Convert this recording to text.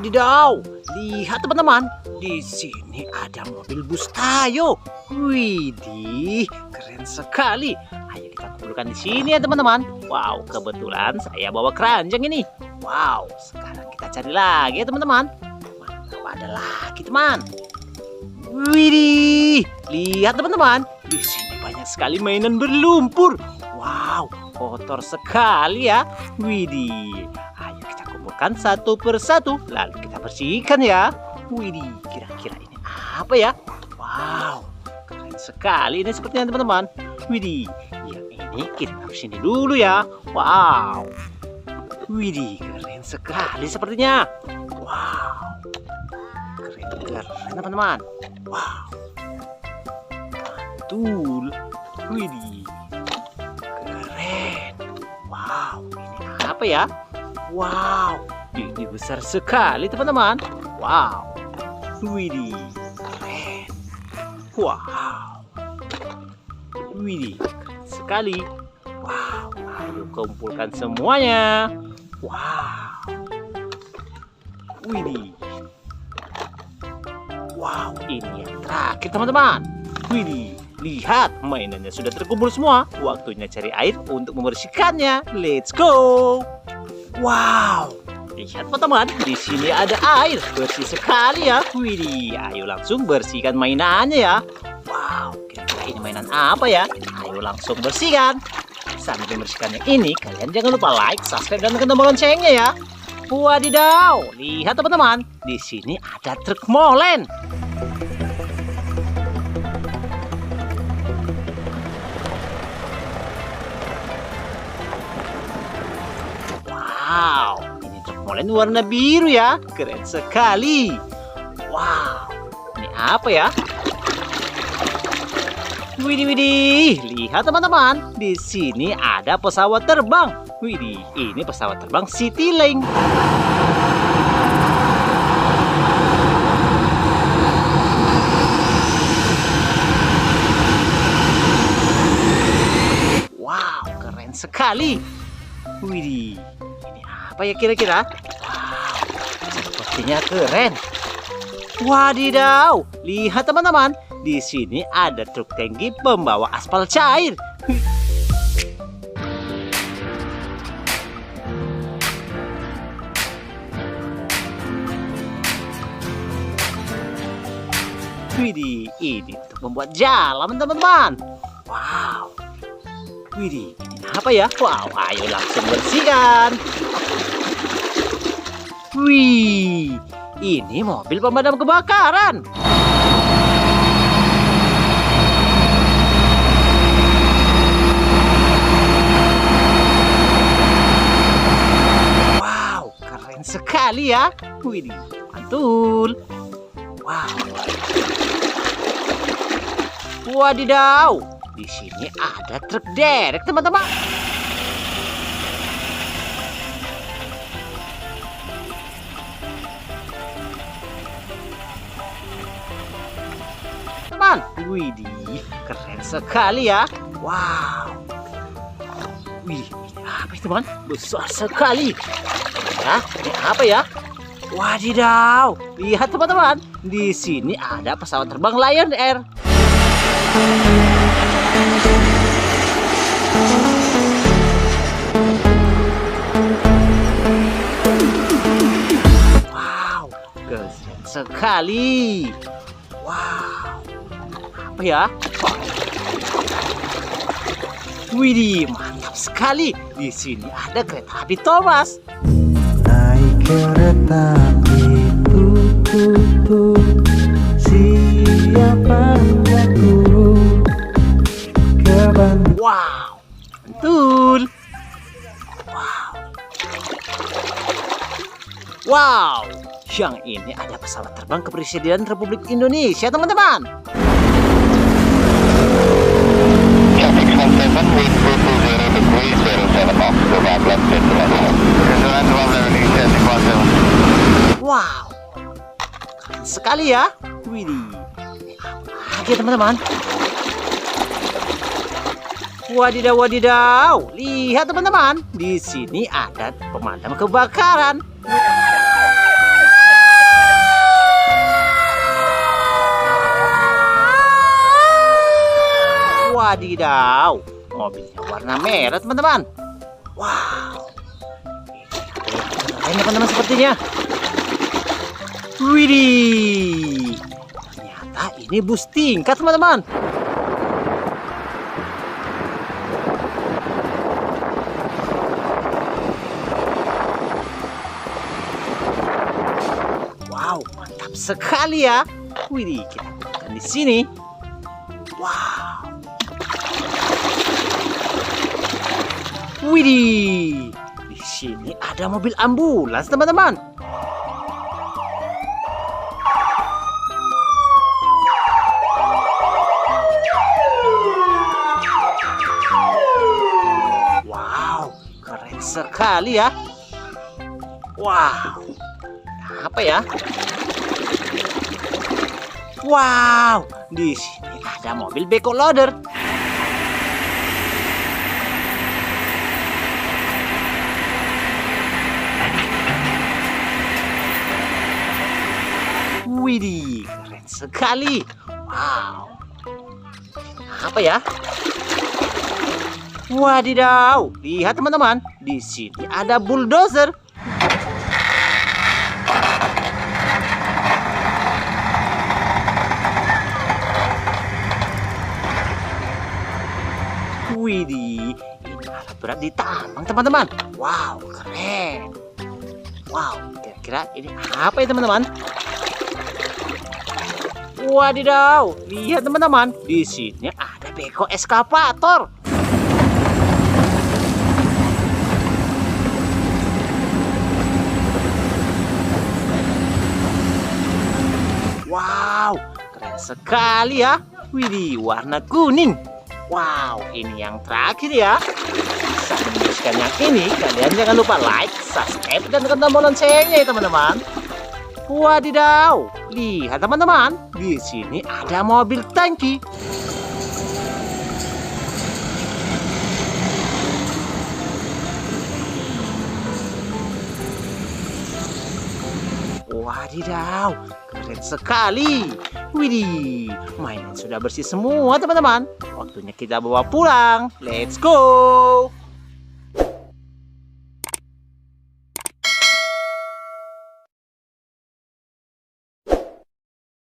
Wadidaw, lihat teman-teman, di sini ada mobil bus Tayo. Widih, keren sekali. Ayo kita kumpulkan di sini ya teman-teman. Wow, kebetulan saya bawa keranjang ini. Wow, sekarang kita cari lagi ya teman-teman. Mana ada lagi teman? Widih, lihat teman-teman, di sini banyak sekali mainan berlumpur. Wow, kotor sekali ya. Widih, ayo kita kumpulkan satu persatu, lalu kita bersihkan ya. Widih, kira-kira ini apa ya? Wow, keren sekali ini sepertinya teman-teman. Widih, yang ini kita taruh sini dulu ya. Wow, widih, keren sekali sepertinya. Wow, keren teman-teman. Wow, mantul. Widih, keren. Wow, ini apa ya? Wow, ini besar sekali teman-teman. Wow, widih, keren. Wow, widih, keren sekali. Wow, ayo kumpulkan semuanya. Wow, widih. Wow, ini yang terakhir teman-teman. Widih, lihat mainannya sudah terkumpul semua. Waktunya cari air untuk membersihkannya. Let's go. Wow, lihat teman-teman, di sini ada air bersih sekali ya. Widih, ayo langsung bersihkan mainannya ya. Wow, kira-kira ini mainan apa ya? Ayo langsung bersihkan. Sambil membersihkannya ini, kalian jangan lupa like, subscribe, dan tekan tombol loncengnya ya. Wadidaw, lihat teman-teman, di sini ada truk molen. Wow, ini truk molen warna biru ya, keren sekali. Wow, ini apa ya? Widih, lihat teman-teman, di sini ada pesawat terbang. Widih, ini pesawat terbang Citylink. Wow, keren sekali. Widih, ini apa ya kira-kira? Wow, sepertinya keren. Wadidaw, lihat teman-teman, di sini ada truk tangki pembawa aspal cair. Widih, ini untuk membuat jalan teman-teman. Wow, widih, ini apa ya? Wow, ayo langsung bersihkan. Wih, ini mobil pemadam kebakaran. Wow, keren sekali ya. Widih, mantul. Wow. Wadidaw, di sini ada truk derek teman-teman. Teman, widih, keren sekali ya. Wow. Wih, ini apa itu teman? Besar sekali. Ya, ini apa ya? Wadidaw, lihat teman-teman, di sini ada pesawat terbang Lion Air. Wow, keren sekali. Wow, apa ya? Widih, mantap sekali. Di sini ada kereta api Thomas. Naik kereta itu siapa yang guru ke Bandung. Wow, betul. Wow. Wow, yang ini ada pesawat terbang kepresidenan Republik Indonesia teman-teman. Wow, keren sekali ya. Widih, lagi ya teman-teman. Wadidaw, lihat teman-teman, di sini ada pemadam kebakaran. Wadidaw, mobilnya warna merah teman-teman. Wow, ini teman-teman sepertinya. Widih, ternyata ini bus tingkat teman-teman. Wow, mantap sekali ya. Widih, kita gunakan di sini. Wow. Widih, di sini ada mobil ambulans teman-teman. Wow, keren sekali ya. Wow, apa ya? Wow, di sini ada mobil backhoe loader. Widih, keren sekali. Wow, apa ya? Wadidaw, lihat teman-teman, di sini ada bulldozer. Widih, ini alat berat ditambang teman-teman. Wow, keren. Wow, kira-kira ini apa ya teman-teman? Wadidaw, lihat teman-teman, di sini ada backhoe eskavator. Wow, keren sekali ya. Widih, warna kuning. Wow, ini yang terakhir ya. Saat memutuskan yang ini, kalian jangan lupa like, subscribe, dan tekan tombol loncengnya ya teman-teman. Wadidaw, lihat teman-teman, di sini ada mobil tangki. Wadidaw, keren sekali. Widih, mainan sudah bersih semua teman-teman. Waktunya kita bawa pulang. Let's go.